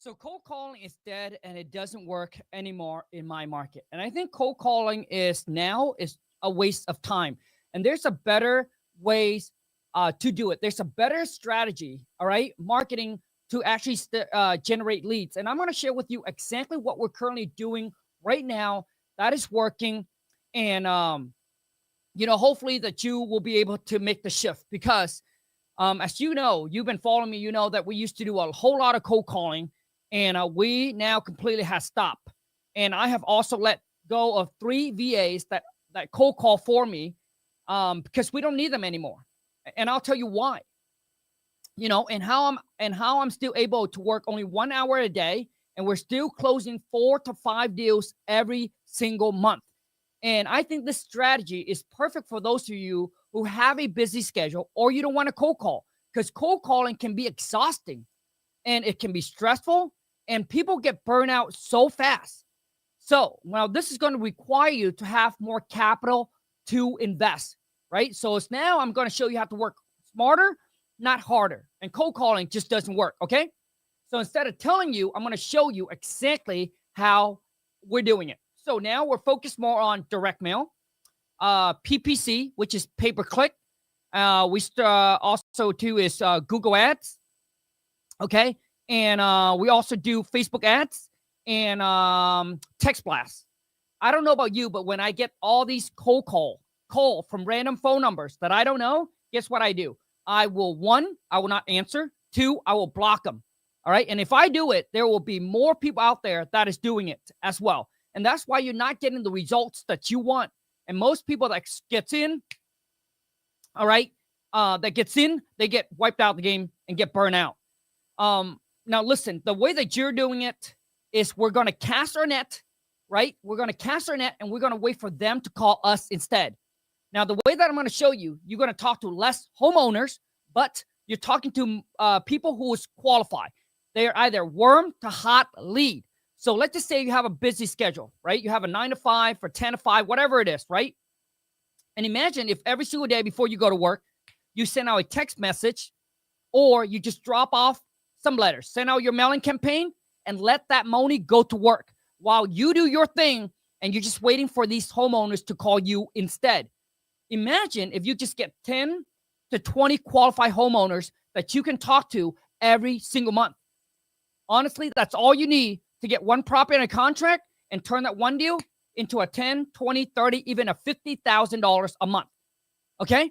So cold calling is dead and it doesn't work anymore in my market. And I think cold calling is a waste of time. And there's a better ways to do it. There's a better strategy, all right, marketing to actually generate leads. And I'm going to share with you exactly what we're currently doing right now that is working. And, hopefully that you will be able to make the shift because as you know, you've been following me, you know that we used to do a whole lot of cold calling and we now completely have stopped. And I have also let go of 3 VAs that cold call for me because we don't need them anymore. And I'll tell you why. And how I'm still able to work only 1 hour a day, and we're still closing 4 to 5 deals every single month. And I think this strategy is perfect for those of you who have a busy schedule or you don't want to cold call because cold calling can be exhausting and it can be stressful and people get burned out so fast. So now this is going to require you to have more capital to invest, right? So it's now I'm going to show you how to work smarter, not harder. And cold calling just doesn't work, okay? So instead of telling you, I'm going to show you exactly how we're doing it. So now we're focused more on direct mail, PPC, which is pay-per-click. We also do is Google Ads, okay? And we also do Facebook ads and text blasts. I don't know about you, but when I get all these cold call from random phone numbers that I don't know, guess what I do? I will not answer. 2, I will block them. All right. And if I do it, there will be more people out there that is doing it as well. And that's why you're not getting the results that you want. And most people that gets in, all right, that gets in, they get wiped out the game and get burned out. Now, listen, the way that you're doing it is we're going to cast our net, right? We're going to cast our net and we're going to wait for them to call us instead. Now, the way that I'm going to show you, you're going to talk to less homeowners, but you're talking to people who is qualified. They are either warm to hot lead. So let's just say you have a busy schedule, right? You have a 9 to 5 or 10 to 5, whatever it is, right? And imagine if every single day before you go to work, you send out a text message or you just drop off some letters, send out your mailing campaign and let that money go to work while you do your thing and you're just waiting for these homeowners to call you instead. Imagine if you just get 10 to 20 qualified homeowners that you can talk to every single month. Honestly, that's all you need to get one property in a contract and turn that one deal into a 10, 20, 30, even a $50,000 a month. Okay?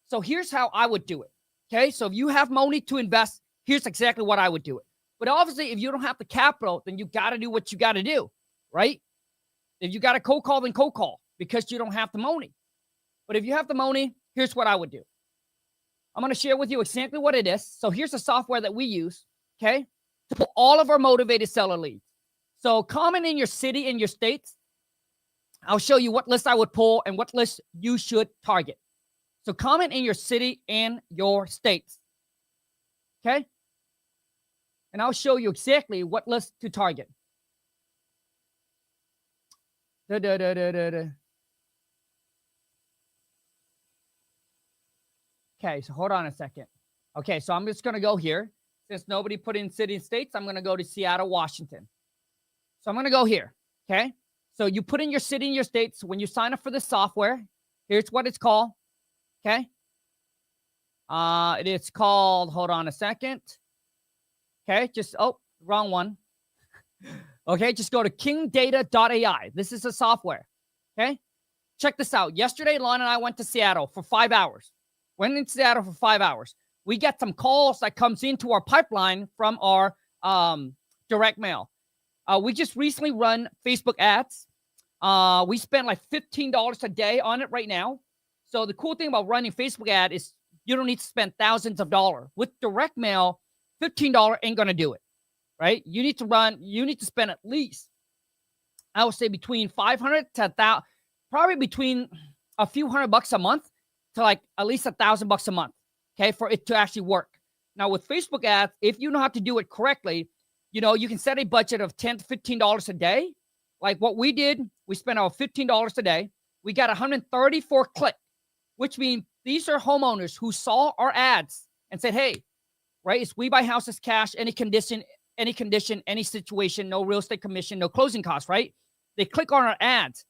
So here's how I would do it. Okay? So if you have money to invest, here's exactly what I would do it. But obviously, if you don't have the capital, then you got to do what you got to do, right? If you got to cold call, then cold call because you don't have the money. But if you have the money, here's what I would do. I'm going to share with you exactly what it is. So here's the software that we use, okay, to pull all of our motivated seller leads. So comment in your city and your states. I'll show you what list I would pull and what list you should target. So comment in your city and your states, okay? And I'll show you exactly what list to target. Okay, so hold on a second. Okay, so I'm just going to go here. Since nobody put in city and states, I'm going to go to Seattle, Washington. So I'm going to go here, okay? So you put in your city and your state. So when you sign up for the software, here's what it's called, okay? It is called, hold on a second. Okay, wrong one. Okay, just go to kingdata.ai. This is a software, okay? Check this out. Yesterday, Lon and I went to Seattle for 5 hours. Went in Seattle for 5 hours. We get some calls that comes into our pipeline from our direct mail. We just recently run Facebook ads. We spent like $15 a day on it right now. So the cool thing about running Facebook ad is you don't need to spend thousands of dollars. With direct mail, $15 ain't going to do it, right? You need to spend at least, I would say between 500 to 1,000, probably between a few $100 a month to like at least $1,000 a month, okay, for it to actually work. Now with Facebook ads, if you know how to do it correctly, you can set a budget of $10 to $15 a day. Like what we did, we spent our $15 a day. We got 134 click, which means these are homeowners who saw our ads and said, hey, right, it's We Buy Houses Cash, any condition any condition, any situation, no real estate commission, no closing costs, right? They click on our ads.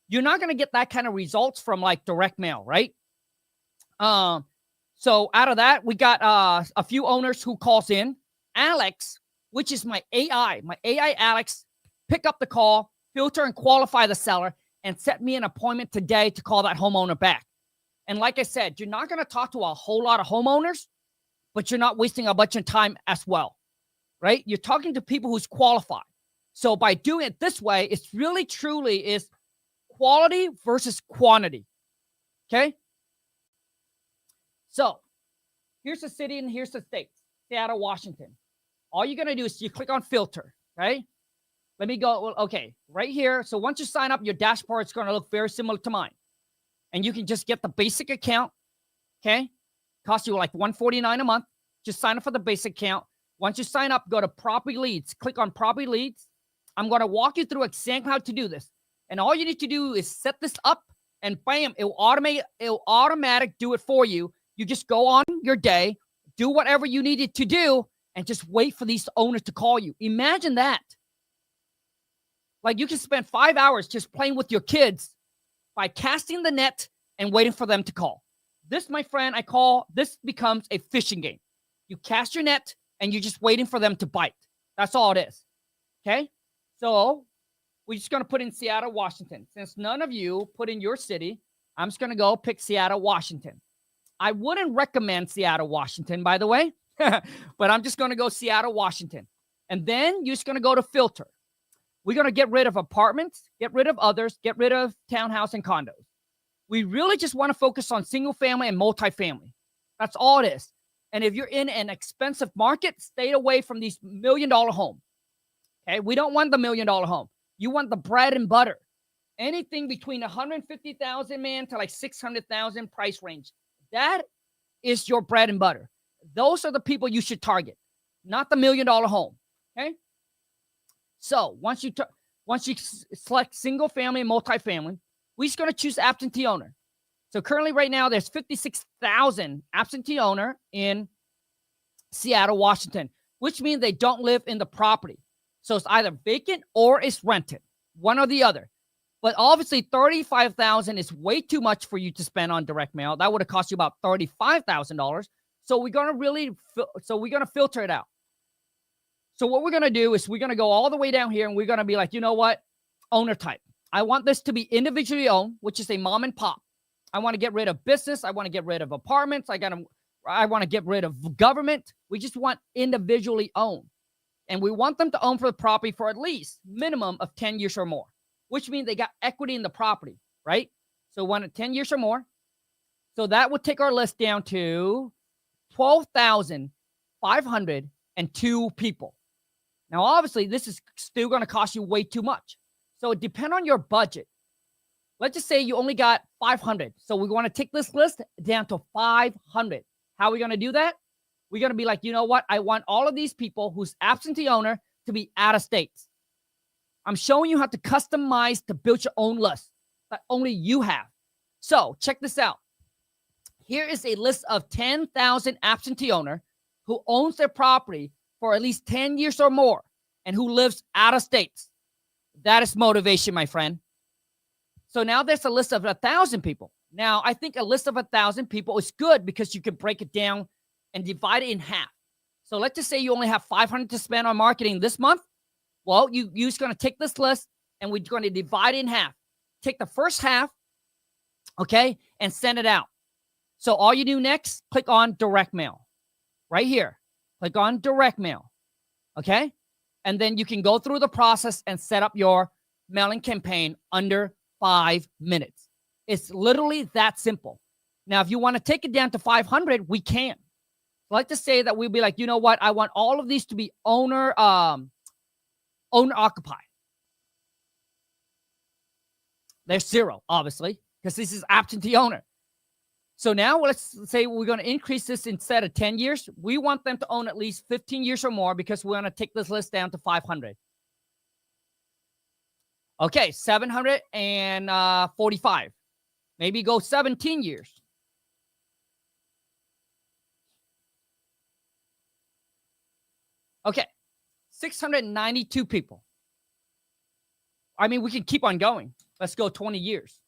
You're not going to get that kind of results from like direct mail, right? So out of that, we got a few owners who calls in. Alex, which is my AI Alex, pick up the call, filter and qualify the seller, and set me an appointment today to call that homeowner back. And like I said, you're not going to talk to a whole lot of homeowners, but you're not wasting a bunch of time as well, right? You're talking to people who's qualified. So by doing it this way, it's really truly is quality versus quantity, okay? So here's the city and here's the state, Seattle, Washington. All you're going to do is you click on filter, right? Let me go. Okay, right here. So once you sign up, your dashboard is going to look very similar to mine. And you can just get the basic account, okay? Costs you like $149 a month. Just sign up for the basic account. Once you sign up, go to property leads. Click on property leads. I'm going to walk you through exactly how to do this. And all you need to do is set this up and bam, it'll automatic do it for you. You just go on your day, do whatever you needed to do, and just wait for these owners to call you. Imagine that. Like you can spend 5 hours just playing with your kids by casting the net and waiting for them to call. This, my friend, this becomes a fishing game. You cast your net and you're just waiting for them to bite. That's all it is. Okay? So we're just going to put in Seattle, Washington. Since none of you put in your city, I'm just going to go pick Seattle, Washington. I wouldn't recommend Seattle, Washington, by the way, but I'm just going to go Seattle, Washington. And then you're just going to go to filter. We're going to get rid of apartments, get rid of others, get rid of townhouse and condos. We really just want to focus on single family and multifamily. That's all it is. And if you're in an expensive market, stay away from these $1 million home. Okay, we don't want the $1 million home. You want the bread and butter. Anything between 150,000 man to like 600,000 price range. That is your bread and butter. Those are the people you should target, not the $1 million home. Okay. So once you select single family and multifamily, we're just going to choose absentee owner. So currently right now, there's 56,000 absentee owner in Seattle, Washington, which means they don't live in the property. So it's either vacant or it's rented, one or the other. But obviously, $35,000 is way too much for you to spend on direct mail. That would have cost you about $35,000. So we're going to filter it out. So what we're going to do is we're going to go all the way down here and we're going to be like, you know what? Owner type. I want this to be individually owned, which is a mom and pop. I want to get rid of business. I want to get rid of apartments. I want to get rid of government. We just want individually owned. And we want them to own for the property for at least minimum of 10 years or more, which means they got equity in the property, right? So we want it 10 years or more. So that would take our list down to 12,502 people. Now, obviously, this is still going to cost you way too much. So it depends on your budget. Let's just say you only got 500. So we want to take this list down to 500. How are we going to do that? We're going to be like, you know what? I want all of these people who's absentee owner to be out of state. I'm showing you how to customize to build your own list that only you have. So check this out. Here is a list of 10,000 absentee owner who owns their property for at least 10 years or more and who lives out of state. That is motivation, my friend. So now there's a list of 1,000 people. Now, I think a list of 1,000 people is good because you can break it down and divide it in half. So let's just say you only have 500 to spend on marketing this month. Well, you're just going to take this list and we're going to divide it in half. Take the first half, okay, and send it out. So all you do next, click on direct mail. Right here. Click on direct mail, okay? And then you can go through the process and set up your mailing campaign under 5 minutes. It's literally that simple. Now, if you want to take it down to 500, we can. Like to say that we'll be like, you know what? I want all of these to be owner occupied. There's 0, obviously, because this is absentee owner. So now let's say we're going to increase this instead of 10 years. We want them to own at least 15 years or more because we want to take this list down to 500. Okay, 745. Maybe go 17 years. Okay, 692 people. I mean, we can keep on going. Let's go 20 years.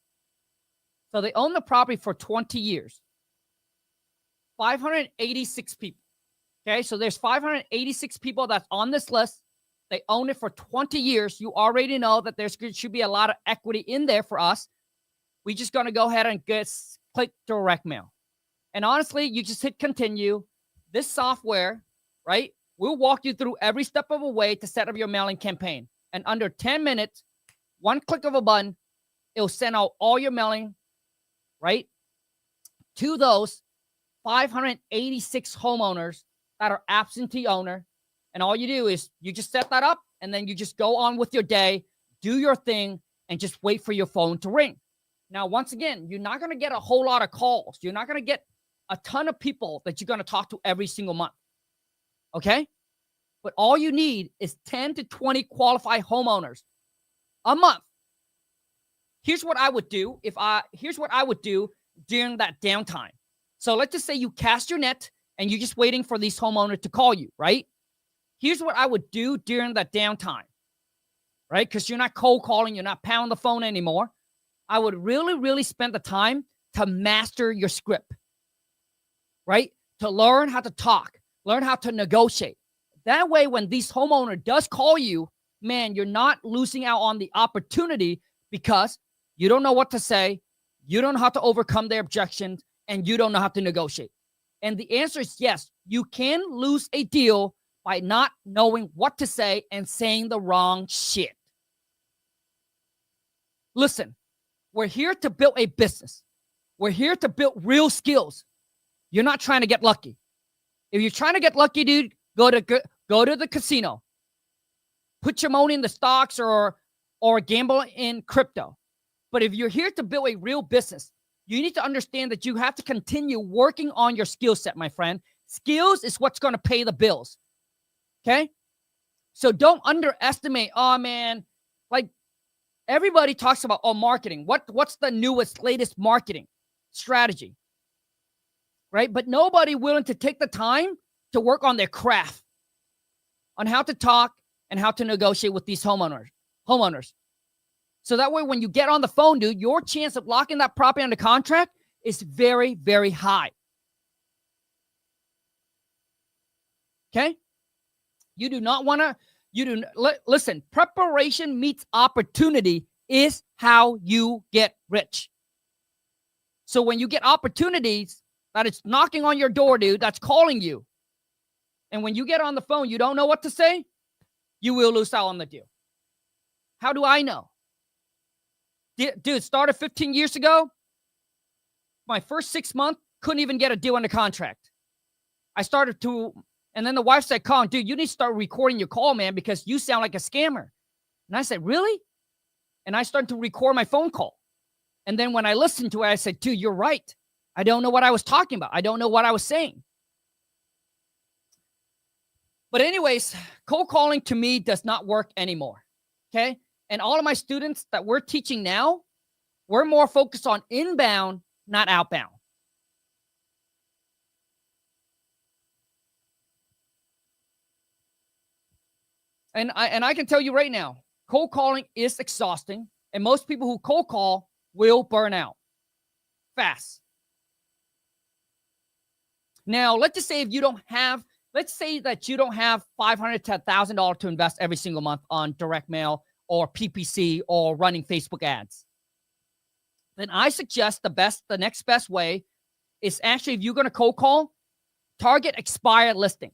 So they own the property for 20 years. 586 people. Okay, so there's 586 people that's on this list. They own it for 20 years. You already know that there should be a lot of equity in there for us. We just going to go ahead and click direct mail. And honestly, you just hit continue. This software, right, we'll walk you through every step of the way to set up your mailing campaign. And under 10 minutes, one click of a button, it'll send out all your mailing, right, to those 586 homeowners that are absentee owner. And all you do is you just set that up, and then you just go on with your day, do your thing, and just wait for your phone to ring. Now, once again, you're not going to get a whole lot of calls. You're not going to get a ton of people that you're going to talk to every single month. Okay? But all you need is 10 to 20 qualified homeowners a month. Here's what I would do during that downtime. So let's just say you cast your net and you're just waiting for these homeowners to call you, right? Here's what I would do during that downtime, right? Because you're not cold calling, you're not pounding the phone anymore. I would really, really spend the time to master your script, right? To learn how to talk, learn how to negotiate. That way, when this homeowner does call you, man, you're not losing out on the opportunity because you don't know what to say, you don't know how to overcome their objections, and you don't know how to negotiate. And the answer is yes, you can lose a deal by not knowing what to say and saying the wrong shit. Listen, we're here to build a business. We're here to build real skills. You're not trying to get lucky. If you're trying to get lucky, dude, go to the casino. Put your money in the stocks or gamble in crypto. But if you're here to build a real business, you need to understand that you have to continue working on your skill set, my friend. Skills is what's going to pay the bills. Okay? So don't underestimate, oh man, like everybody talks about, marketing. What's the newest, latest marketing strategy? Right? But nobody willing to take the time to work on their craft, on how to talk and how to negotiate with these homeowners. So that way, when you get on the phone, dude, your chance of locking that property under contract is very, very high. Okay? You do not want to, listen, preparation meets opportunity is how you get rich. So when you get opportunities that it's knocking on your door, dude, that's calling you. And when you get on the phone, you don't know what to say, you will lose out on the deal. How do I know? Dude, started 15 years ago. My first 6 months, couldn't even get a deal under contract. And then the wife said, Colin, dude, you need to start recording your call, man, because you sound like a scammer. And I said, really? And I started to record my phone call. And then when I listened to it, I said, dude, you're right. I don't know what I was talking about. I don't know what I was saying. But anyways, cold calling to me does not work anymore. Okay? And all of my students that we're teaching now, we're more focused on inbound, not outbound. And I can tell you right now, cold calling is exhausting. And most people who cold call will burn out fast. Now, let's just say that you don't have $500 to $1,000 to invest every single month on direct mail or PPC or running Facebook ads. Then I suggest the next best way is actually, if you're going to cold call, target expired listing.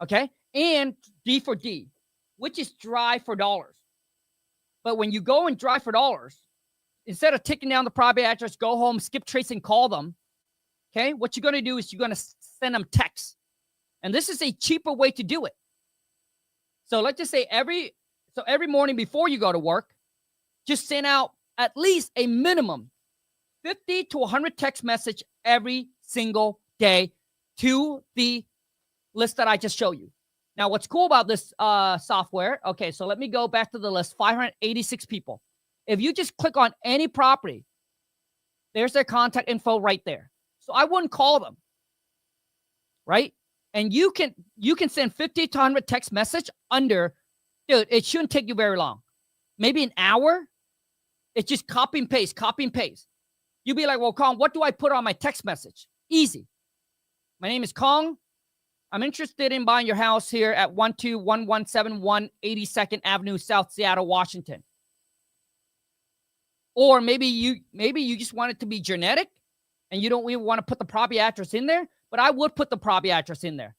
Okay? And D for D, which is drive for dollars. But when you go and drive for dollars, instead of ticking down the property address, go home, skip trace, and call them, okay? What you're going to do is you're going to send them texts. And this is a cheaper way to do it. So let's just say every morning before you go to work, just send out at least a minimum 50 to 100 text message every single day to the list that I just showed you. Now, what's cool about this software, okay, so let me go back to the list, 586 people. If you just click on any property, there's their contact info right there. So I wouldn't call them, right? And you can send 50 to 100 text message under, dude, it shouldn't take you very long. Maybe an hour. It's just copy and paste, copy and paste. You'll be like, well, Kong, what do I put on my text message? Easy. My name is Kong. I'm interested in buying your house here at 121171 82nd Avenue, South Seattle, Washington. Or maybe you just want it to be genetic and you don't even want to put the property address in there, but I would put the property address in there,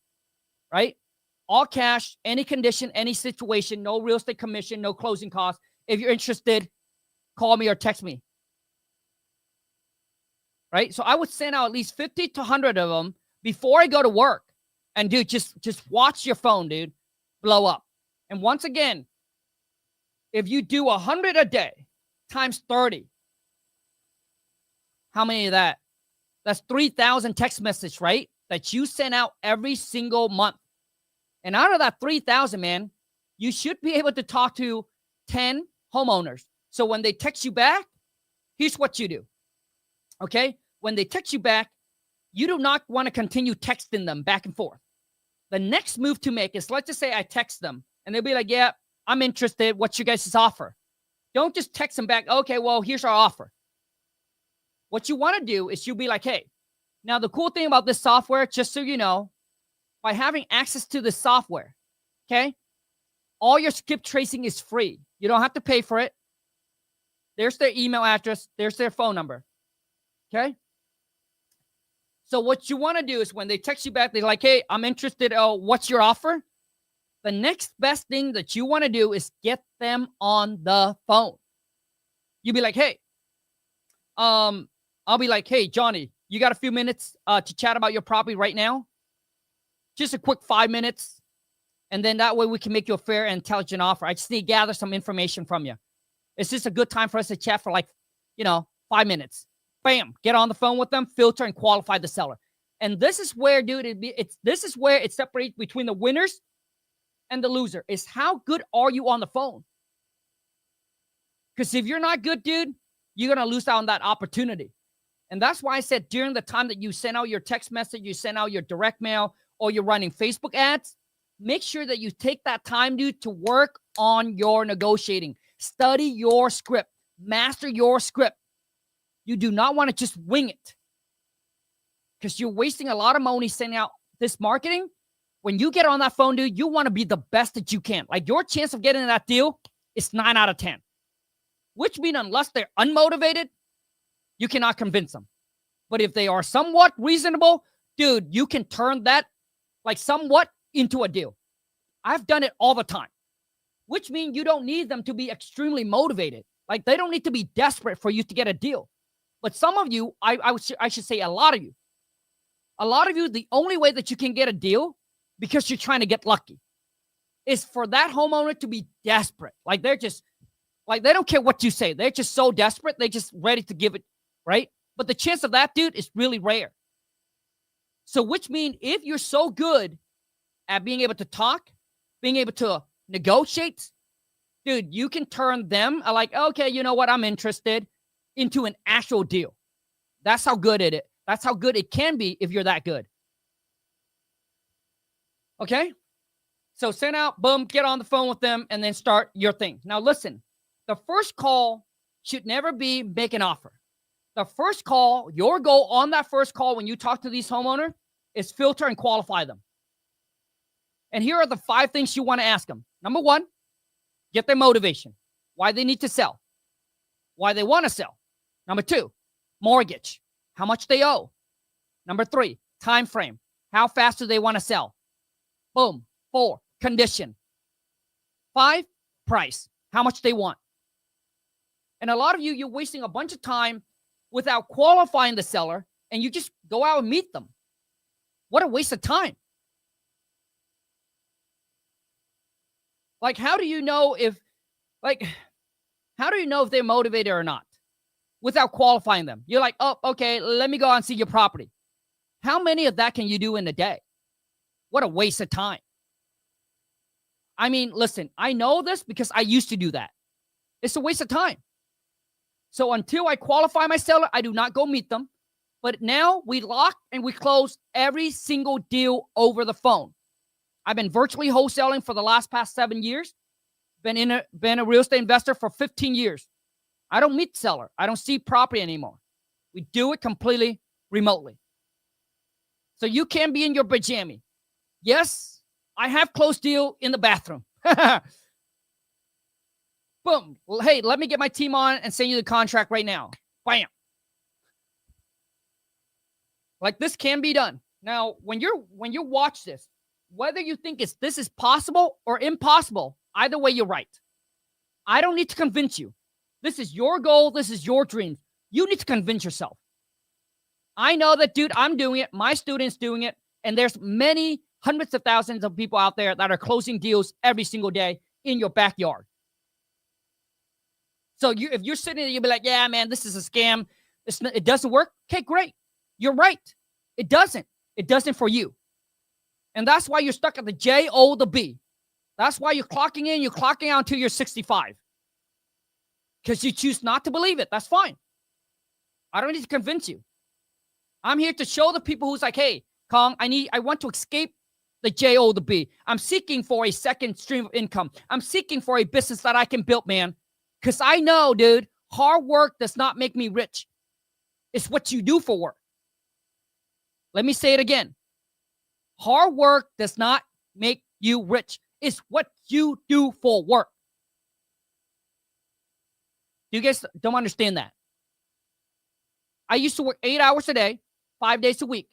right? All cash, any condition, any situation, no real estate commission, no closing costs. If you're interested, call me or text me, right? So I would send out at least 50 to 100 of them before I go to work. And dude, just watch your phone, dude, blow up. And once again, if you do 100 a day times 30, how many of that? That's 3,000 text messages, right? That you send out every single month. And out of that 3,000, man, you should be able to talk to 10 homeowners. So when they text you back, here's what you do. Okay? When they text you back, you do not want to continue texting them back and forth. The next move to make is, let's just say I text them and they'll be like, yeah, I'm interested. What's your guys' offer? Don't just text them back. Okay, well, here's our offer. What you want to do is you'll be like, hey, now the cool thing about this software, just so you know, by having access to this software, okay, all your skip tracing is free. You don't have to pay for it. There's their email address. There's their phone number. Okay? So what you want to do is when they text you back, they're like, hey, I'm interested. Oh, what's your offer? The next best thing that you want to do is get them on the phone. You'll be like, hey, I'll be like, hey, Johnny, you got a few minutes to chat about your property right now? Just a quick 5 minutes. And then that way we can make you a fair and intelligent offer. I just need to gather some information from you. It's just a good time for us to chat for 5 minutes. Bam, get on the phone with them, filter and qualify the seller. And this is where, dude, this is where it separates between the winners and the loser, is how good are you on the phone? Because if you're not good, dude, you're going to lose out on that opportunity. And that's why I said during the time that you send out your text message, you send out your direct mail, or you're running Facebook ads, make sure that you take that time, dude, to work on your negotiating. Study your script. Master your script. You do not want to just wing it, because you're wasting a lot of money sending out this marketing. When you get on that phone, dude, you want to be the best that you can. Like, your chance of getting that deal is 9 out of 10, which means unless they're unmotivated, you cannot convince them. But if they are somewhat reasonable, dude, you can turn that somewhat into a deal. I've done it all the time, which means you don't need them to be extremely motivated. Like, they don't need to be desperate for you to get a deal. But some of you, I should say a lot of you, the only way that you can get a deal, because you're trying to get lucky, is for that homeowner to be desperate. Like, they're just, they don't care what you say. They're just so desperate. They're just ready to give it, right? But the chance of that, dude, is really rare. So which means if you're so good at being able to talk, being able to negotiate, dude, you can turn them okay, you know what, I'm interested, into an actual deal. That's how good it is. That's how good it can be if you're that good. Okay? So send out, boom, get on the phone with them, and then start your thing. Now listen, the first call should never be make an offer. The first call, your goal on that first call when you talk to these homeowners is filter and qualify them. And here are the 5 things you want to ask them. Number 1, get their motivation. Why they need to sell. Why they want to sell. Number 2, mortgage. How much they owe. Number 3, time frame. How fast do they want to sell? Boom. 4, condition. 5, price. How much they want. And a lot of you, you're wasting a bunch of time without qualifying the seller, and you just go out and meet them. What a waste of time. How do you know if they're motivated or not without qualifying them? You're like, oh, okay, let me go out and see your property. How many of that can you do in a day? What a waste of time. I mean, listen, I know this because I used to do that. It's a waste of time. So until I qualify my seller, I do not go meet them. But now we lock and we close every single deal over the phone. I've been virtually wholesaling for the past 7 years. Been a real estate investor for 15 years. I don't meet seller. I don't see property anymore. We do it completely remotely. So you can be in your pajama. Yes, I have closed deal in the bathroom. Boom. Well, hey, let me get my team on and send you the contract right now. Bam. Like, this can be done. Now, when you watch this, whether you think this is possible or impossible, either way, you're right. I don't need to convince you. This is your goal. This is your dream. You need to convince yourself. I know that, dude, I'm doing it. My students doing it. And there's many hundreds of thousands of people out there that are closing deals every single day in your backyard. So if you're sitting there, you'll be like, yeah, man, this is a scam. It doesn't work. Okay, great. You're right. It doesn't. It doesn't for you. And that's why you're stuck at the J, O, the B. That's why you're clocking in, you're clocking out until you're 65. Because you choose not to believe it. That's fine. I don't need to convince you. I'm here to show the people who's like, hey, Kong, I want to escape the J, O, the B. I'm seeking for a second stream of income. I'm seeking for a business that I can build, man. Because I know, dude, hard work does not make me rich. It's what you do for work. Let me say it again. Hard work does not make you rich. It's what you do for work. You guys don't understand that. I used to work 8 hours a day, 5 days a week,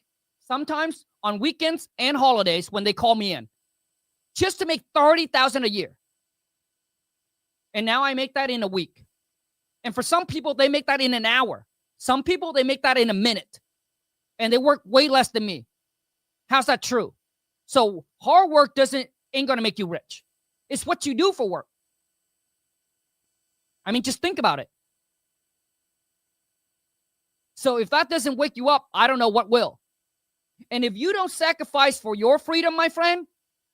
sometimes on weekends and holidays when they call me in, just to make $30,000 a year. And now I make that in a week. And for some people, they make that in an hour. Some people, they make that in a minute. And they work way less than me. How's that true? So hard work ain't going to make you rich. It's what you do for work. I mean, just think about it. So if that doesn't wake you up, I don't know what will. And if you don't sacrifice for your freedom, my friend,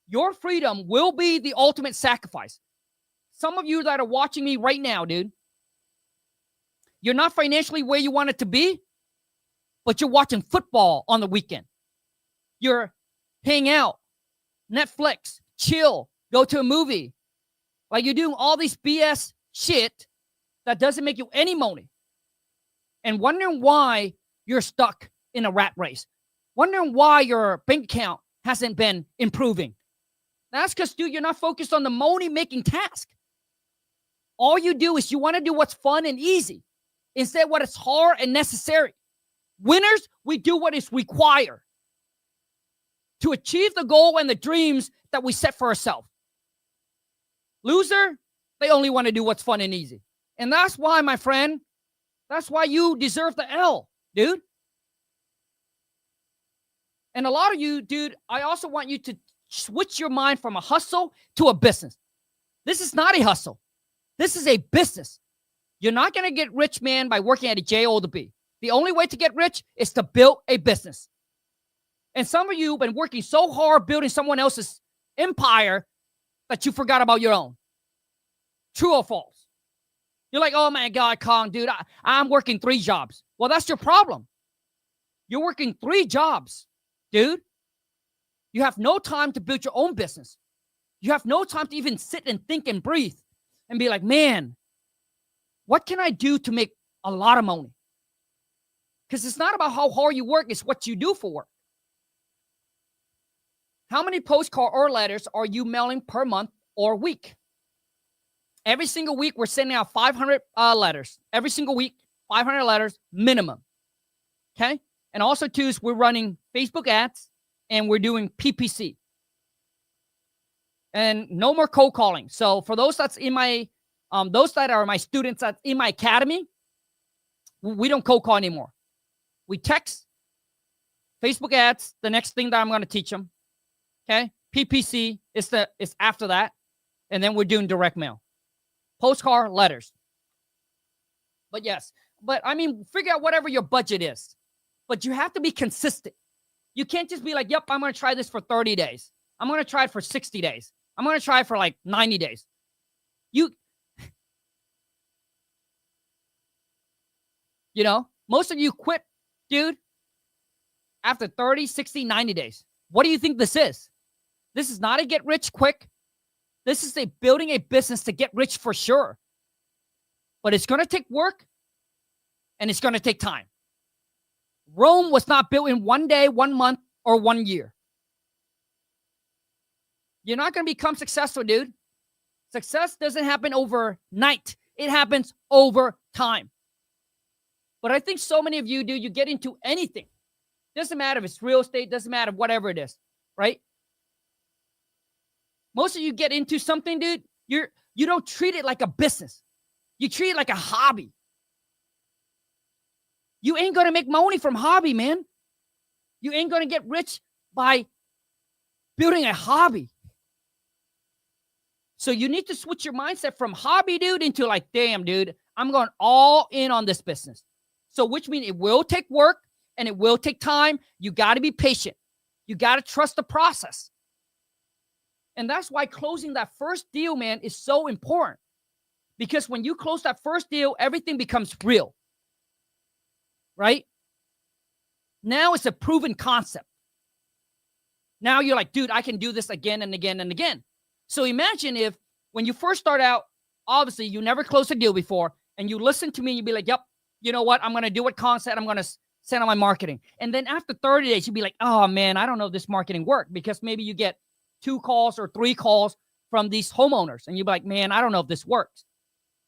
your freedom will be the ultimate sacrifice. Some of you that are watching me right now, dude, you're not financially where you want it to be, but you're watching football on the weekend. You're hanging out, Netflix, chill, go to a movie. Like, you're doing all these BS shit that doesn't make you any money. And wondering why you're stuck in a rat race. Wondering why your bank account hasn't been improving. That's because, dude, you're not focused on the money-making task. All you do is you want to do what's fun and easy instead what is hard and necessary. Winners, we do what is required to achieve the goal and the dreams that we set for ourselves. Loser, they only want to do what's fun and easy. And that's why, my friend, that's why you deserve the L, dude. And a lot of you, dude, I also want you to switch your mind from a hustle to a business. This is not a hustle. This is a business. You're not going to get rich, man, by working at a J or the B. The only way to get rich is to build a business. And some of you have been working so hard building someone else's empire that you forgot about your own. True or false? You're like, oh my God, Kong, dude, I'm working 3 jobs. Well, that's your problem. You're working 3 jobs, dude. You have no time to build your own business. You have no time to even sit and think and breathe and be like, man, what can I do to make a lot of money? Because it's not about how hard you work, it's what you do for work. How many postcard or letters are you mailing per month or week? Every single week, we're sending out 500 letters. Every single week, 500 letters minimum. Okay? And also, too, is we're running Facebook ads and we're doing PPC. And no more cold calling. So for those that's in my, those that are my students that's in my academy, we don't cold call anymore. We text, Facebook ads, the next thing that I'm going to teach them. Okay? PPC is after that. And then we're doing direct mail. Postcard, letters. But yes, I mean, figure out whatever your budget is. But you have to be consistent. You can't just be like, yep, I'm going to try this for 30 days. I'm going to try it for 60 days. I'm going to try it for like 90 days. You know, most of you quit, dude, after 30, 60, 90 days. What do you think this is? This is not a get rich quick. This is a building a business to get rich for sure. But it's going to take work and it's going to take time. Rome was not built in 1 day, 1 month, or 1 year. You're not going to become successful, dude. Success doesn't happen overnight. It happens over time. But I think so many of you, dude, you get into anything. Doesn't matter if it's real estate, doesn't matter whatever it is, right? Most of you get into something, dude, you don't treat it like a business. You treat it like a hobby. You ain't going to make money from hobby, man. You ain't going to get rich by building a hobby. So you need to switch your mindset from hobby, dude, into like, damn, dude, I'm going all in on this business. So which means it will take work and it will take time. You got to be patient. You got to trust the process. And that's why closing that first deal, man, is so important. Because when you close that first deal, everything becomes real. Right? Now it's a proven concept. Now you're like, dude, I can do this again and again and again. So imagine if when you first start out, obviously you never closed a deal before, and you listen to me and you'd be like, yep, you know what? I'm going to do what Con said. I'm going to send on my marketing. And then after 30 days, you'd be like, oh man, I don't know if this marketing worked, because maybe you get 2 calls or 3 calls from these homeowners. And you'd be like, man, I don't know if this works.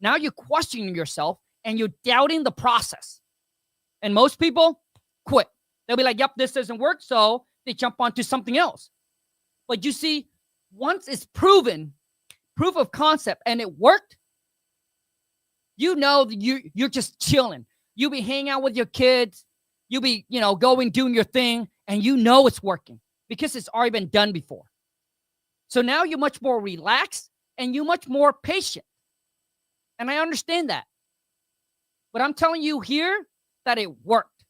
Now you're questioning yourself and you're doubting the process. And most people quit. They'll be like, yep, this doesn't work. So they jump onto something else. But you see, once it's proven, proof of concept, and it worked, you know that you're just chilling. You'll be hanging out with your kids. You'll be, going, doing your thing, and you know it's working because it's already been done before. So now you're much more relaxed and you're much more patient. And I understand that. But I'm telling you here that it worked.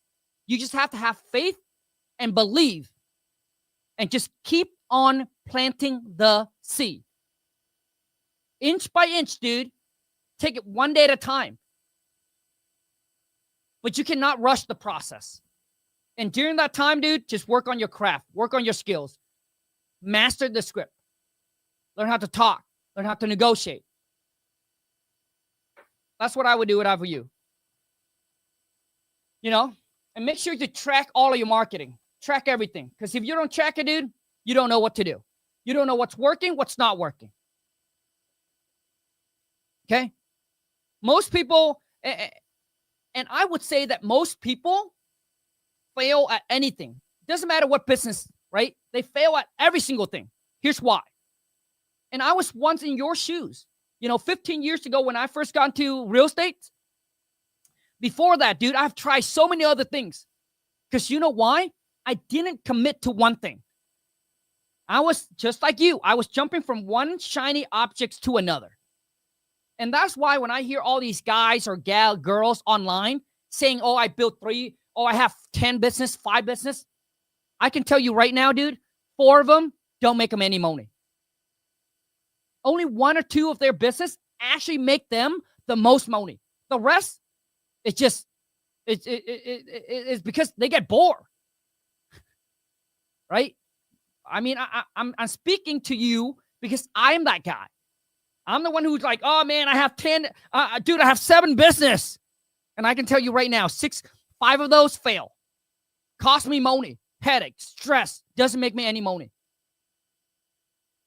You just have to have faith and believe and just keep on planting the seed. Inch by inch, dude. Take it 1 day at a time. But you cannot rush the process. And during that time, dude, just work on your craft. Work on your skills. Master the script. Learn how to talk. Learn how to negotiate. That's what I would do if I were you. And make sure to track all of your marketing. Track everything. Because if you don't track it, dude, you don't know what to do. You don't know what's working, what's not working. Okay? Most people, and I would say that most people fail at anything. Doesn't matter what business, right? They fail at every single thing. Here's why. And I was once in your shoes. 15 years ago when I first got into real estate, before that, dude, I've tried so many other things. Because you know why? I didn't commit to one thing. I was just like you. I was jumping from one shiny object to another. And that's why when I hear all these guys or girls online saying, oh, I built 3, oh, I have 10 business, 5 business. I can tell you right now, dude, 4 of them don't make them any money. Only 1 or 2 of their business actually make them the most money. The rest, it's because they get bored. Right? I mean, I'm speaking to you because I'm that guy. I'm the one who's like, oh man, I have 10, dude, I have 7 business. And I can tell you right now, 5 of those fail. Cost me money, headache, stress, doesn't make me any money.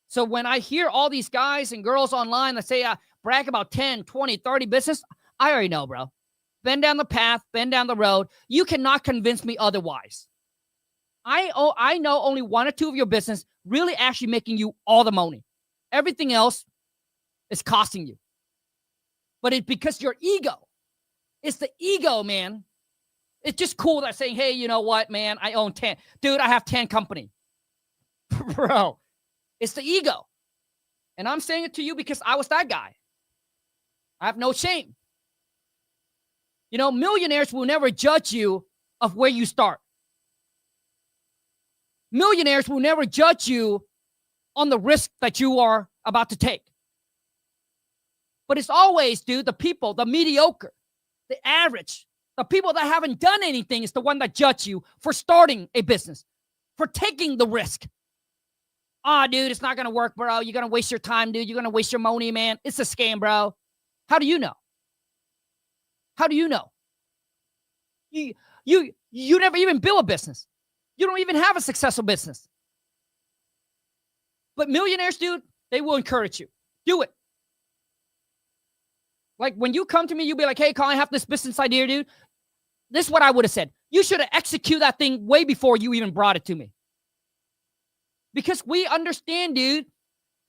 So when I hear all these guys and girls online that say, brag about 10, 20, 30 business, I already know, bro. Been down the path, been down the road. You cannot convince me otherwise. I know only 1 or 2 of your business really actually making you all the money. Everything else is costing you. But it's because your ego. It's the ego, man. It's just cool that saying, hey, you know what, man? I own 10. Dude, I have 10 company. Bro, it's the ego. And I'm saying it to you because I was that guy. I have no shame. Millionaires will never judge you of where you start. Millionaires will never judge you on the risk that you are about to take. But it's always, dude, the people, the mediocre, the average, The people that haven't done anything is the one that judge you for starting a business, for taking the risk. Ah, dude, it's not going to work, bro. You're going to waste your time, dude. You're going to waste your money, man. It's a scam, bro. How do you know? How do you know? You never even build a business. You don't even have a successful business. But millionaires, dude, they will encourage you. Do it. Like when you come to me, you'll be like, hey, Colin, I have this business idea, dude. This is what I would have said. You should have executed that thing way before you even brought it to me. Because we understand, dude,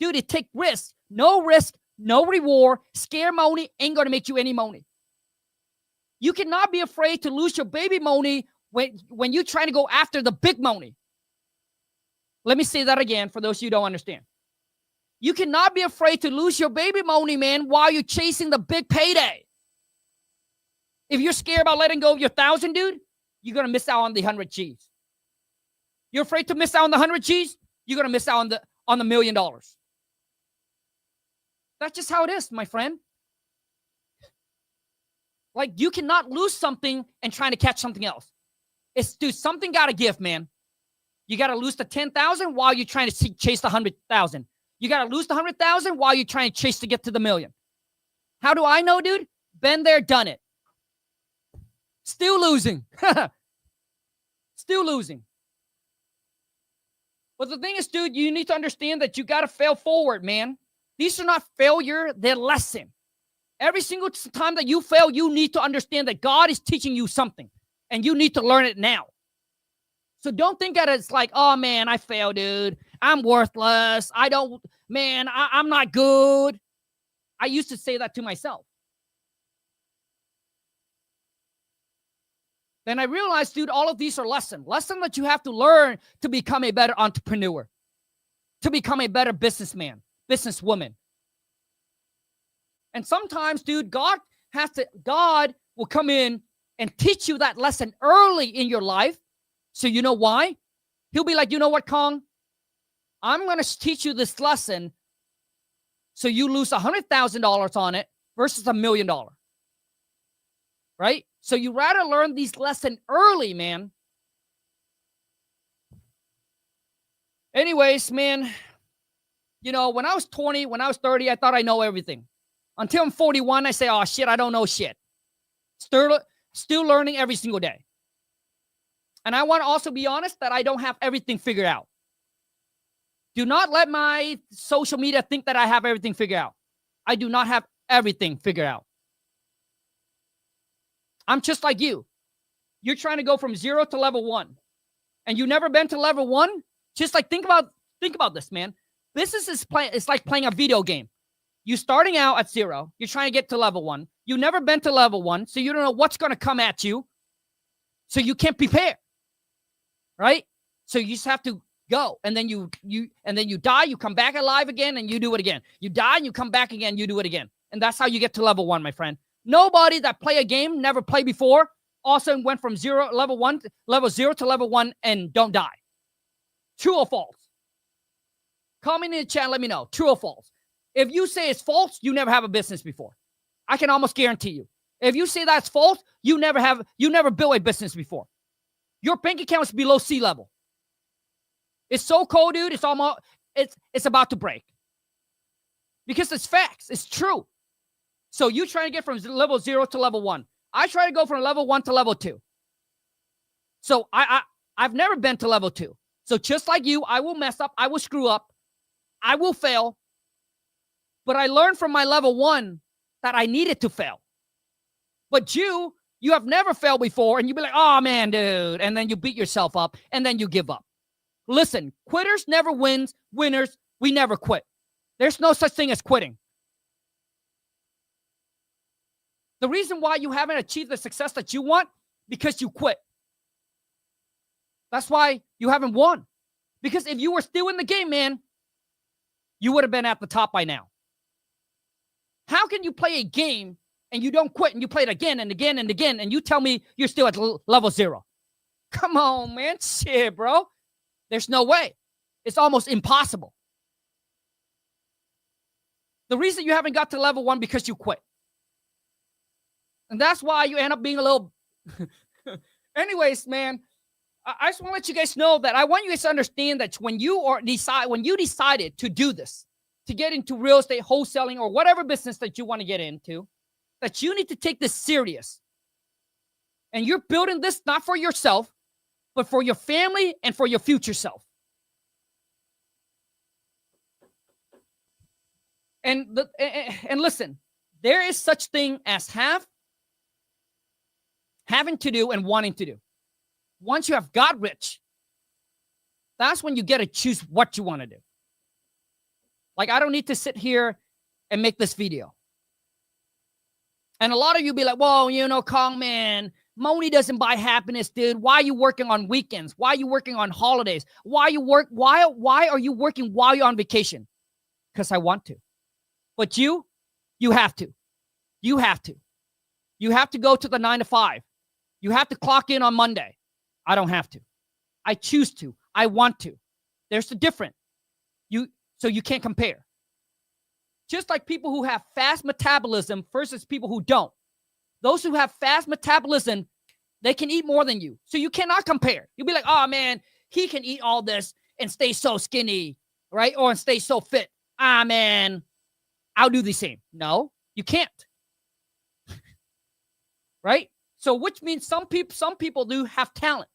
it takes risk. No risk, no reward. Scare money ain't going to make you any money. You cannot be afraid to lose your baby money when you're trying to go after the big money. Let me say that again for those of you who don't understand. You cannot be afraid to lose your baby money, man, while you're chasing the big payday. If you're scared about letting go of your 1,000, dude, you're going to miss out on the 100 G's. You're afraid to miss out on the 100 G's, you're going to miss out on the $1 million. That's just how it is, my friend. Like, you cannot lose something and trying to catch something else. Dude, something got to give, man. You got to lose the 10,000 while you're trying to chase the 100,000. You got to lose the 100,000 while you're trying to chase to get to the million. How do I know, dude? Been there, done it. Still losing. Still losing. But the thing is, dude, you need to understand that you got to fail forward, man. These are not failure, they're lesson. Every single time that you fail, you need to understand that God is teaching you something, and you need to learn it now. So don't think that it's like, oh, man, I failed, dude. I'm worthless. I'm not good. I used to say that to myself. Then I realized, dude, all of these are lessons that you have to learn to become a better entrepreneur, to become a better businessman, businesswoman. And sometimes, dude, God will come in and teach you that lesson early in your life. So you know why? He'll be like, you know what, Kong? I'm going to teach you this lesson so you lose $100,000 on it versus $1 million. Right? So you rather learn these lessons early, man. Anyways, man, when I was 20, when I was 30, I thought I know everything. Until I'm 41, I say, oh, shit, I don't know shit. Still learning every single day. And I want to also be honest that I don't have everything figured out. Do not let my social media think that I have everything figured out. I do not have everything figured out. I'm just like you. You're trying to go from 0 to level 1. And you've never been to level 1? Just like think about this, man. Business it's like playing a video game. You're starting out at 0. You're trying to get to level 1. You've never been to level 1, so you don't know what's going to come at you. So you can't prepare. Right? So you just have to go. And then you die, you come back alive again, and you do it again. You die, and you come back again, you do it again. And that's how you get to level 1, my friend. Nobody that play a game, never played before, also went from level 0 to level 1 and don't die. True or false? Comment in the chat, let me know. True or false? If you say it's false, you never have a business before. I can almost guarantee you. If you say that's false, you never built a business before. Your bank account is below sea level. It's so cold, dude. It's about to break. Because it's facts. It's true. So you trying to get from level 0 to level 1. I try to go from level 1 to level 2. So I've never been to level 2. So just like you, I will mess up. I will screw up. I will fail. But I learned from my level 1 that I needed to fail. But you have never failed before, and you be like, oh, man, dude. And then you beat yourself up, and then you give up. Listen, quitters never wins. Winners, we never quit. There's no such thing as quitting. The reason why you haven't achieved the success that you want, because you quit. That's why you haven't won. Because if you were still in the game, man, you would have been at the top by now. How can you play a game and you don't quit and you play it again and again and again and you tell me you're still at level 0? Come on, man. Shit, bro. There's no way. It's almost impossible. The reason you haven't got to level 1 because you quit. And that's why you end up being a little Anyways, man, I just want to let you guys know that I want you guys to understand that when you decided to do this, to get into real estate, wholesaling, or whatever business that you want to get into, that you need to take this serious. And you're building this not for yourself, but for your family and for your future self. And listen, there is such thing as having to do and wanting to do. Once you have got rich, that's when you get to choose what you want to do. Like, I don't need to sit here and make this video. And a lot of you be like, well, Kong, man, money doesn't buy happiness, dude. Why are you working on weekends? Why are you working on holidays? Why are you working while you're on vacation? Because I want to. But you have to. You have to. You have to go to the 9 to 5. You have to clock in on Monday. I don't have to. I choose to. I want to. There's the difference. So you can't compare. Just like people who have fast metabolism versus people who don't. Those who have fast metabolism, they can eat more than you. So you cannot compare. You'll be like, oh, man, he can eat all this and stay so skinny, right? Or stay so fit. Ah, man, I'll do the same. No, you can't. Right? So which means some people do have talent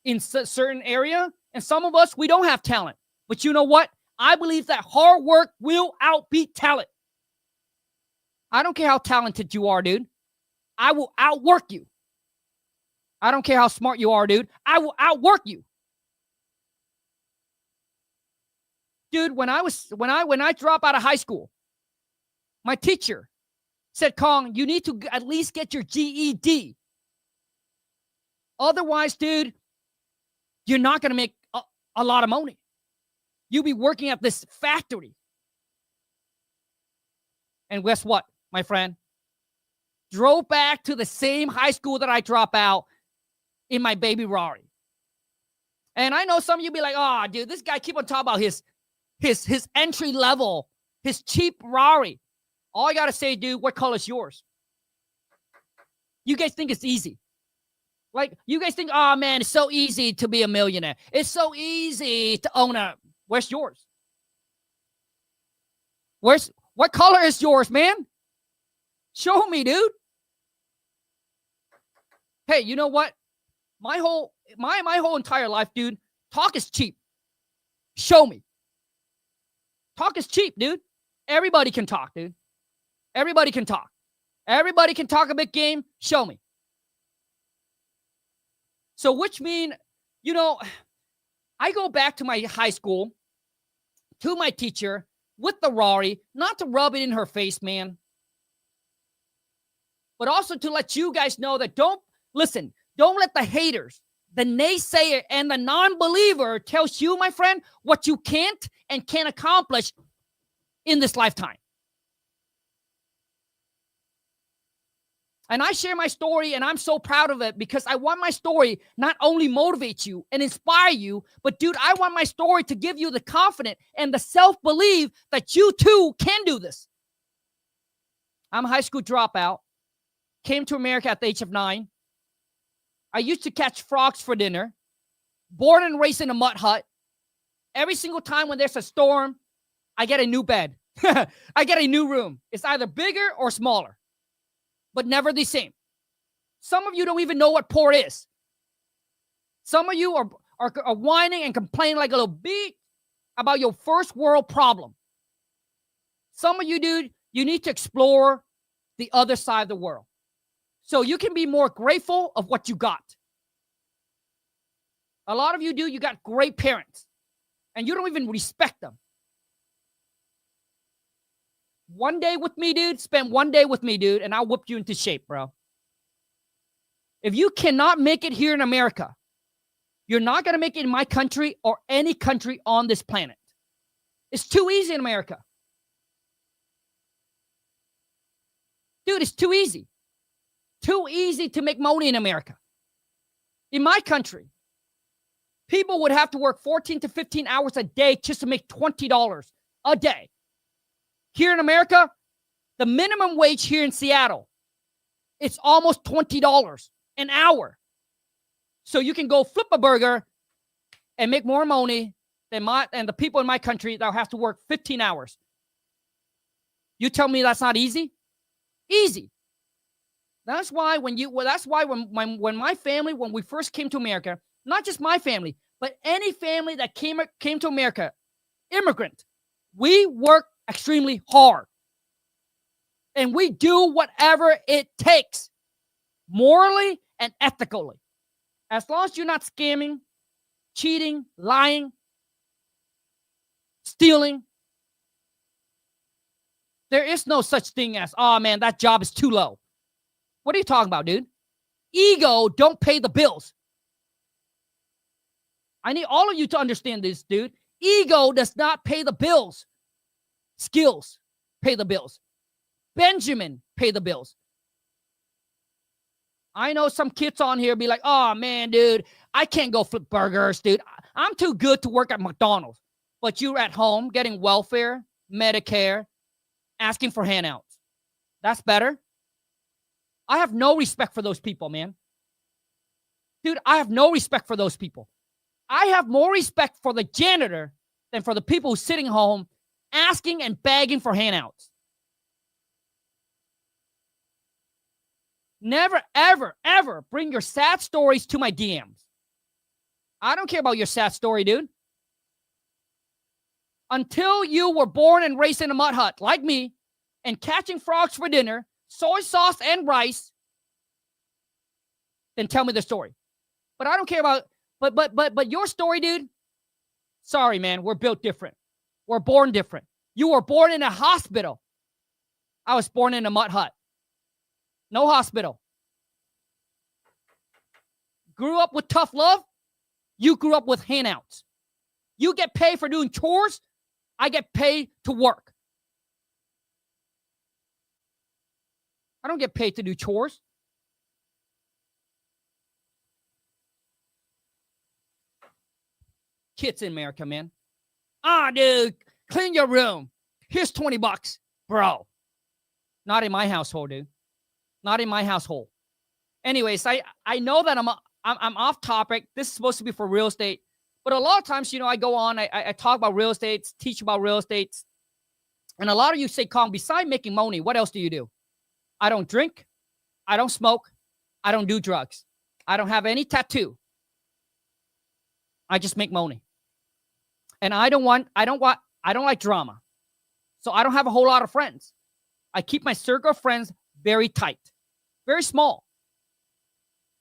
in a certain area, and some of us, we don't have talent. But you know what? I believe that hard work will outbeat talent. I don't care how talented you are, dude. I will outwork you. I don't care how smart you are, dude. I will outwork you. Dude, when I drop out of high school, my teacher said, Kong, you need to at least get your GED. Otherwise, dude, you're not going to make a lot of money. You'll be working at this factory. And guess what, my friend? Drove back to the same high school that I dropped out in my baby Rari. And I know some of you be like, oh, dude, this guy keep on talking about his entry level, his cheap Rari. All I got to say, dude, what color is yours? You guys think it's easy. Like, you guys think, oh, man, it's so easy to be a millionaire. It's so easy to own a... Where's yours? What color is yours, man? Show me, dude. Hey, you know what? My whole entire life, dude, talk is cheap. Show me. Talk is cheap, dude. Everybody can talk, dude. Everybody can talk. Everybody can talk a big game. Show me. So which mean, I go back to my high school, to my teacher, with the Rari, not to rub it in her face, man. But also to let you guys know that don't let the haters, the naysayer, and the non-believer tells you, my friend, what you can't and can't accomplish in this lifetime. And I share my story, and I'm so proud of it because I want my story not only motivate you and inspire you, but, dude, I want my story to give you the confidence and the self-belief that you, too, can do this. I'm a high school dropout, came to America at the age of 9. I used to catch frogs for dinner, born and raised in a mud hut. Every single time when there's a storm, I get a new bed. I get a new room. It's either bigger or smaller, but never the same. Some of you don't even know what poor is. Some of you are whining and complaining like a little bitch about your first world problem. Some of you, dude, you need to explore the other side of the world so you can be more grateful of what you got. A lot of you, dude, you got great parents, and you don't even respect them. One day with me, dude, spend one day with me, dude, and I'll whip you into shape, bro. If you cannot make it here in America, you're not going to make it in my country or any country on this planet. It's too easy in America. Dude, it's too easy. Too easy to make money in America. In my country, people would have to work 14 to 15 hours a day just to make $20 a day. Here in America, the minimum wage here in Seattle, it's almost $20. an hour. So you can go flip a burger and make more money than the people in my country that have to work 15 hours. You tell me that's not easy? Easy. That's why when my family, when we first came to America, not just my family, but any family that came to America, immigrant, we work extremely hard. And we do whatever it takes, morally and ethically. As long as you're not scamming, cheating, lying, stealing, there is no such thing as, oh man, that job is too low. What are you talking about, dude? Ego don't pay the bills. I need all of you to understand this, dude. Ego does not pay the bills. Skills pay the bills. Benjamin pay the bills. I know some kids on here be like, oh man, dude, I can't go flip burgers, dude. I'm too good to work at McDonald's. But you're at home getting welfare, Medicare, asking for handouts. That's better. I have no respect for those people, man. Dude, I have no respect for those people. I have more respect for the janitor than for the people who's sitting home asking and begging for handouts. Never, ever, ever bring your sad stories to my DMs. I don't care about your sad story, dude. Until you were born and raised in a mud hut like me and catching frogs for dinner, soy sauce and rice, then tell me the story. But I don't care about, but your story, dude, sorry, man, we're built different. We're born different. You were born in a hospital. I was born in a mud hut. No hospital. Grew up with tough love. You grew up with handouts. You get paid for doing chores. I get paid to work. I don't get paid to do chores. Kids in America, man. Dude, clean your room. Here's $20. Bro. Not in my household, dude. Not in my household. Anyways, I know that I'm off topic. This is supposed to be for real estate. But a lot of times, I go on, I talk about real estate, teach about real estate. And a lot of you say, Kong, besides making money, what else do you do? I don't drink. I don't smoke. I don't do drugs. I don't have any tattoo. I just make money. And I don't like drama. So I don't have a whole lot of friends. I keep my circle of friends very tight, very small.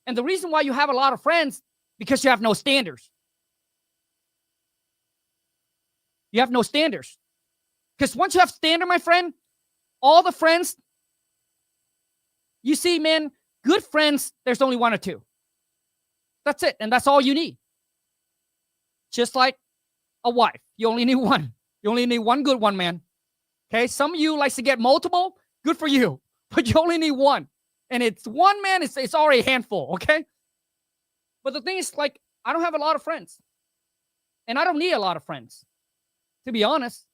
And the reason why you have a lot of friends, because you have no standards. You have no standards. Because once you have standard, my friend, all the friends, you see, man, good friends, there's only one or two. That's it. And that's all you need. Just like a wife. You only need one. You only need one good one, man. Okay? Some of you likes to get multiple. Good for you. But you only need one. And it's one, man, it's already a handful, okay? But the thing is, like, I don't have a lot of friends. And I don't need a lot of friends, to be honest.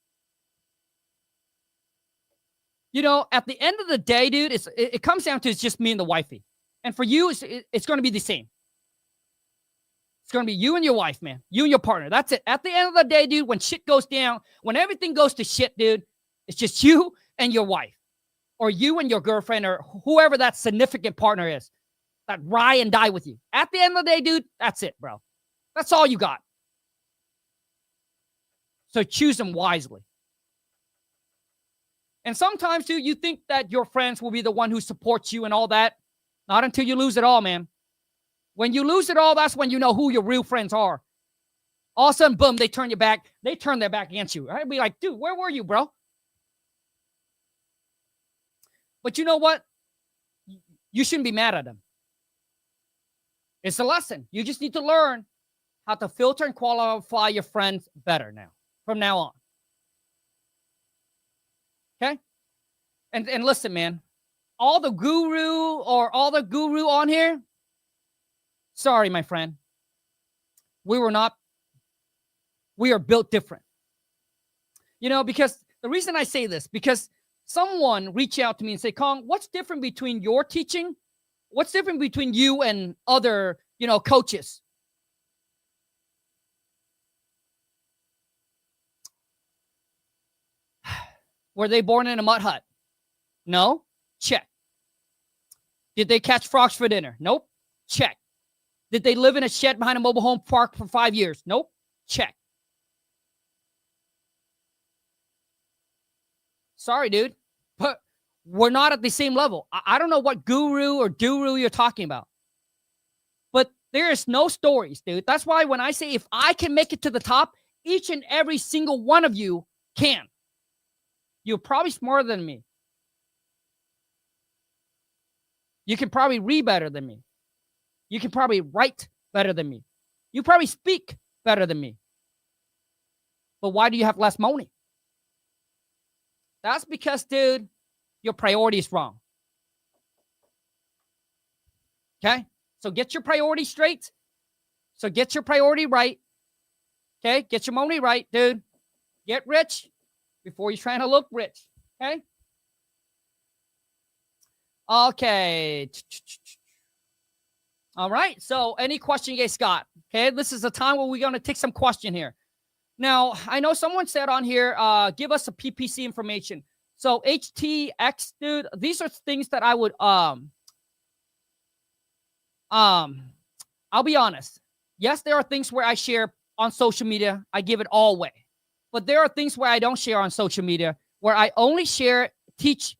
At the end of the day, dude, it comes down to it's just me and the wifey. And for you, it's going to be the same. It's going to be you and your wife, man. You and your partner. That's it. At the end of the day, dude, when shit goes down, when everything goes to shit, dude, it's just you and your wife. Or you and your girlfriend or whoever that significant partner is that ride and die with you. At the end of the day, dude, that's it, bro. That's all you got. So choose them wisely. And sometimes, dude, you think that your friends will be the one who supports you and all that. Not until you lose it all, man. When you lose it all, that's when you know who your real friends are. All of a sudden, boom, they turn your back. They turn their back against you. I'd be like, dude, where were you, bro? But you know what? You shouldn't be mad at them. It's a lesson. You just need to learn how to filter and qualify your friends better now, from now on. Okay? And listen, man, all the guru on here, sorry, my friend. We are built different. Because the reason I say this, because someone reach out to me and say, Kong, what's different between your teaching What's different between you and other, coaches? Were they born in a mud hut? No? Check. Did they catch frogs for dinner? Nope. Check. Did they live in a shed behind a mobile home park for 5 years? Nope. Check. Sorry, dude, but we're not at the same level. I don't know what guru or duru you're talking about, but there is no stories, dude. That's why when I say if I can make it to the top, each and every single one of you can. You're probably smarter than me. You can probably read better than me. You can probably write better than me. You probably speak better than me. But why do you have less money? That's because, dude, your priority is wrong. Okay? So get your priority straight. So get your priority right. Okay? Get your money right, dude. Get rich before you're trying to look rich. Okay? Okay. All right. So any question you guys got? Okay? This is the time where we're going to take some question here. Now, I know someone said on here, give us a PPC information. So HTX, dude, these are things that I would, I'll be honest. Yes, there are things where I share on social media. I give it all away. But there are things where I don't share on social media, where I only teach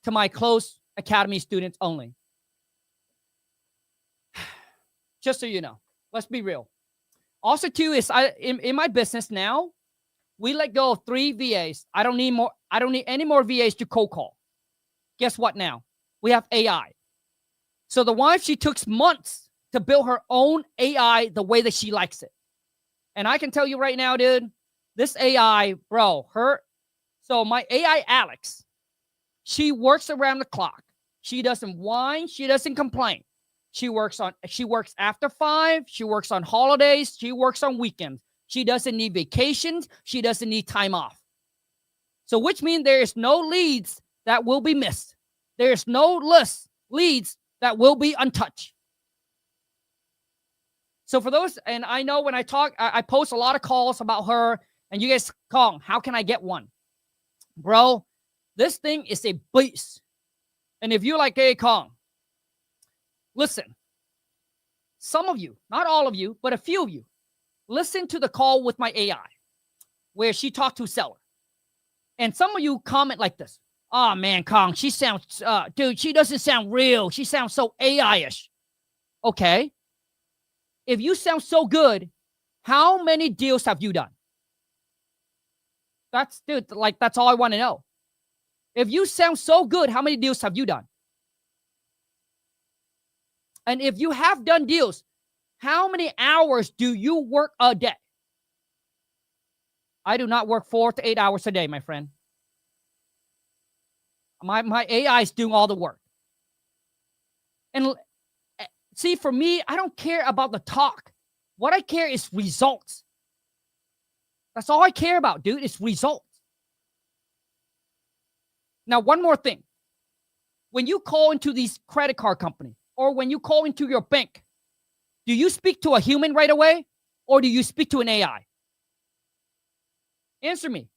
to my close academy students only. Just so you know, let's be real. Also, too, is in my business now, we let go of 3 VAs. I don't need more. I don't need any more VAs to cold call. Guess what now? We have AI. So the wife, she took months to build her own AI the way that she likes it. And I can tell you right now, dude, this AI, bro, so my AI, Alex, she works around the clock. She doesn't whine. She doesn't complain. She works after 5. She works on holidays. She works on weekends. She doesn't need vacations. She doesn't need time off. So which means there is no leads that will be missed. There's no leads that will be untouched. So for those, and I know when I talk, I post a lot of calls about her, and you guys call, how can I get one? Bro, this thing is a beast. And if you're like, hey, Kong, listen, some of you, not all of you, but a few of you, listen to the call with my AI where she talked to a seller. And some of you comment like this. Oh, man, Kong, she sounds, dude, she doesn't sound real. She sounds so AI-ish. Okay. If you sound so good, how many deals have you done? That's all I want to know. If you sound so good, how many deals have you done? And if you have done deals, how many hours do you work a day? I do not work 4 to 8 hours a day, my friend. My AI is doing all the work. And see, for me, I don't care about the talk. What I care is results. That's all I care about, dude. It's results. Now, one more thing. When you call into these credit card company or when you call into your bank, do you speak to a human right away or do you speak to an AI? Answer me.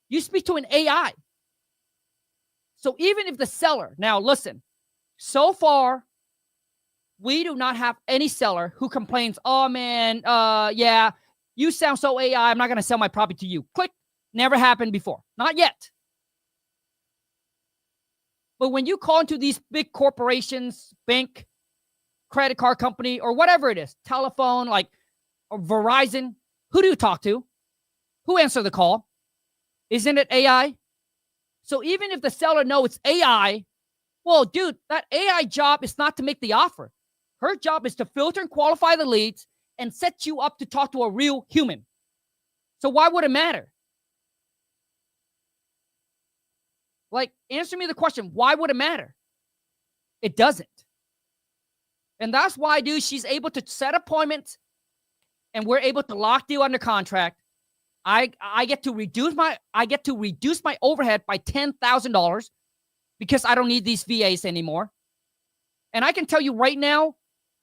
You speak to an AI. So even if the seller, now listen, so far, we do not have any seller who complains, oh man, yeah, you sound so AI, I'm not going to sell my property to you. Click. Never happened before. Not yet. But when you call into these big corporations, bank, credit card company, or whatever it is, telephone, like or Verizon, who do you talk to? Who answers the call? Isn't it AI? So even if the seller knows it's AI, well, dude, that AI job is not to make the offer. Her job is to filter and qualify the leads and set you up to talk to a real human. So why would it matter? Like, answer me the question, why would it matter? It doesn't. And that's why, dude, she's able to set appointments and we're able to lock deal under contract. I get to reduce my overhead by $10,000. because I don't need these VAs anymore. And I can tell you right now,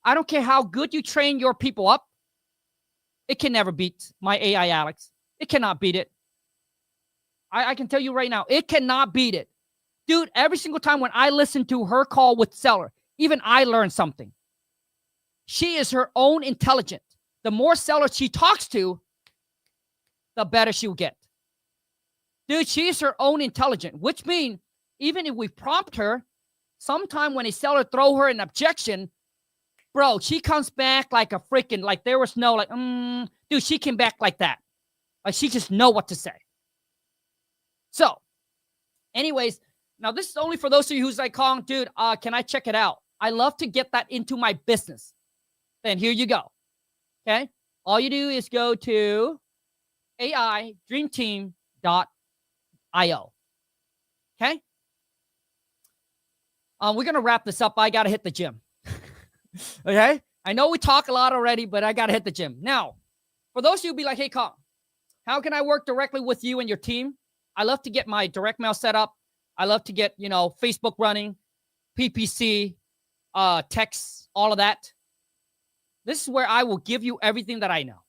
I don't care how good you train your people up. It can never beat my AI Alex. It cannot beat it. I can tell you right now, it cannot beat it. Dude, every single time when I listen to her call with seller, even I learn something. She is her own intelligence. The more sellers she talks to, the better she'll get. Dude, she's her own intelligence, which means even if we prompt her, sometime when a seller throw her an objection, bro, she comes back like a freaking, like there was no, like, dude, she came back like that. Like she just know what to say. So, anyways, now this is only for those of you who's like, Kong, dude, can I check it out? I love to get that into my business. Then here you go. Okay? All you do is go to aidreamteam.io. Okay? We're going to wrap this up. I got to hit the gym. Okay? I know we talk a lot already, but I got to hit the gym. Now, for those of you who be like, hey, Kong, how can I work directly with you and your team? I love to get my direct mail set up. I love to get, Facebook running, PPC, text, all of that. This is where I will give you everything that I know.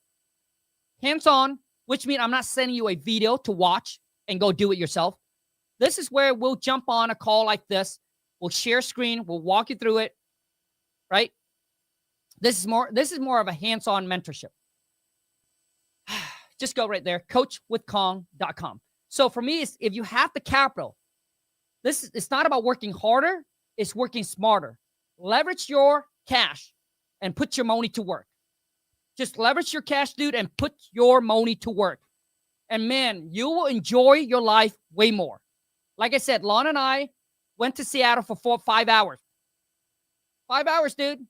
Hands-on, which means I'm not sending you a video to watch and go do it yourself. This is where we'll jump on a call like this. We'll share screen. We'll walk you through it, right? This is more of a hands-on mentorship. Just go right there, coachwithkong.com. So for me, if you have the capital, it's not about working harder, it's working smarter. Leverage your cash and put your money to work. Just leverage your cash, dude, and put your money to work. And man, you will enjoy your life way more. Like I said, Lon and I went to Seattle for 5 hours. 5 hours, dude.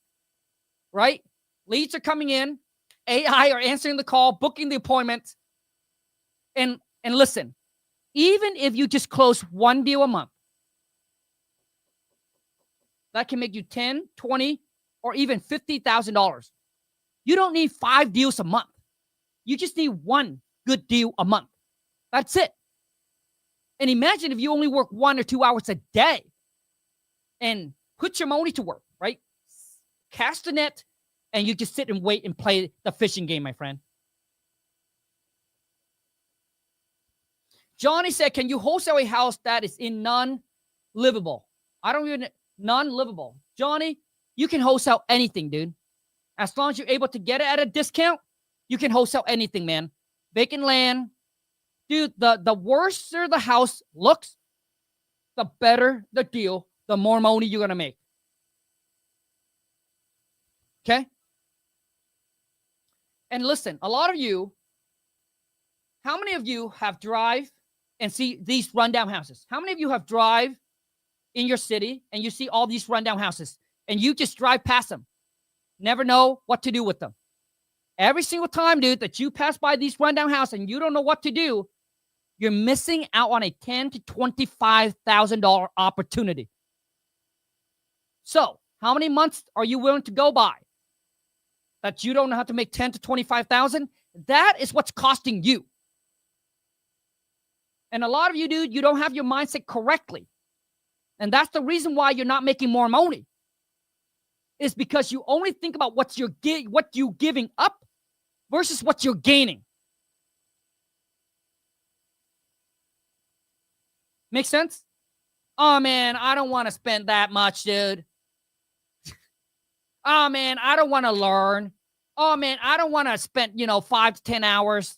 Right? Leads are coming in. AI are answering the call, booking the appointment. And listen, even if you just close one deal a month, that can make you $10, $20, or even $50,000. You don't need 5 deals a month. You just need one good deal a month. That's it. And imagine if you only work 1 or 2 hours a day and put your money to work, right? Cast the net, and you just sit and wait and play the fishing game, my friend. Johnny said, can you wholesale a house that is in non-livable? I don't even, non-livable. Johnny, you can wholesale anything, dude. As long as you're able to get it at a discount, you can wholesale anything, man. Vacant land. Dude, the worse the house looks, the better the deal, the more money you're going to make. Okay? And listen, a lot of you, how many of you have drive and see these rundown houses? How many of you have drive in your city and you see all these rundown houses and you just drive past them? Never know what to do with them. Every single time, dude, that you pass by these rundown houses and you don't know what to do, you're missing out on a $10,000 to $25,000 opportunity. So, how many months are you willing to go by that you don't know how to make $10,000 to $25,000? That is what's costing you. And a lot of you, dude, you don't have your mindset correctly. And that's the reason why you're not making more money. Is because you only think about what you're giving up versus what you're gaining. Make sense? Oh, man, I don't want to spend that much, dude. Oh, man, I don't want to learn. Oh, man, I don't want to spend, 5 to 10 hours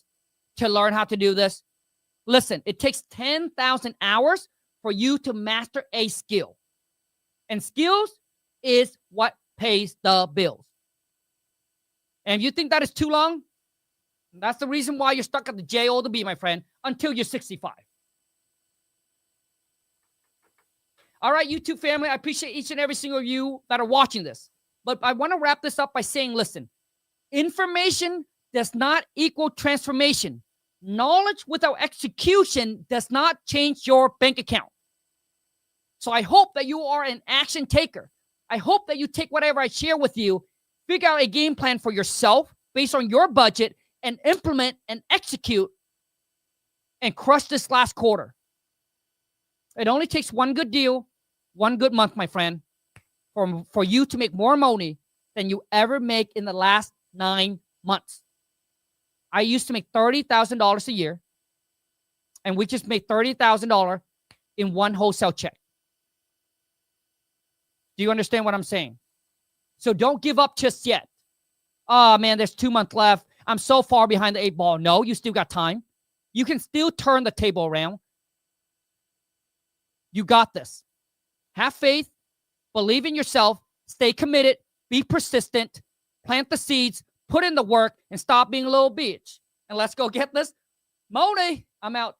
to learn how to do this. Listen, it takes 10,000 hours for you to master a skill. And skills is what pays the bills. And if you think that is too long, that's the reason why you're stuck at the J O to B, my friend, until you're 65. All right, YouTube family, I appreciate each and every single of you that are watching this. But I want to wrap this up by saying, listen, information does not equal transformation. Knowledge without execution does not change your bank account. So I hope that you are an action taker. I hope that you take whatever I share with you, figure out a game plan for yourself based on your budget, and implement and execute and crush this last quarter. It only takes one good deal one good month, my friend, for you to make more money than you ever make in the last 9 months. I used to make $30,000 a year, and we just made $30,000 in one wholesale check. Do you understand what I'm saying? So don't give up just yet. Oh, man, there's 2 months left. I'm so far behind the 8 ball. No, you still got time. You can still turn the table around. You got this. Have faith. Believe in yourself. Stay committed. Be persistent. Plant the seeds. Put in the work and stop being a little bitch. And let's go get this money. I'm out.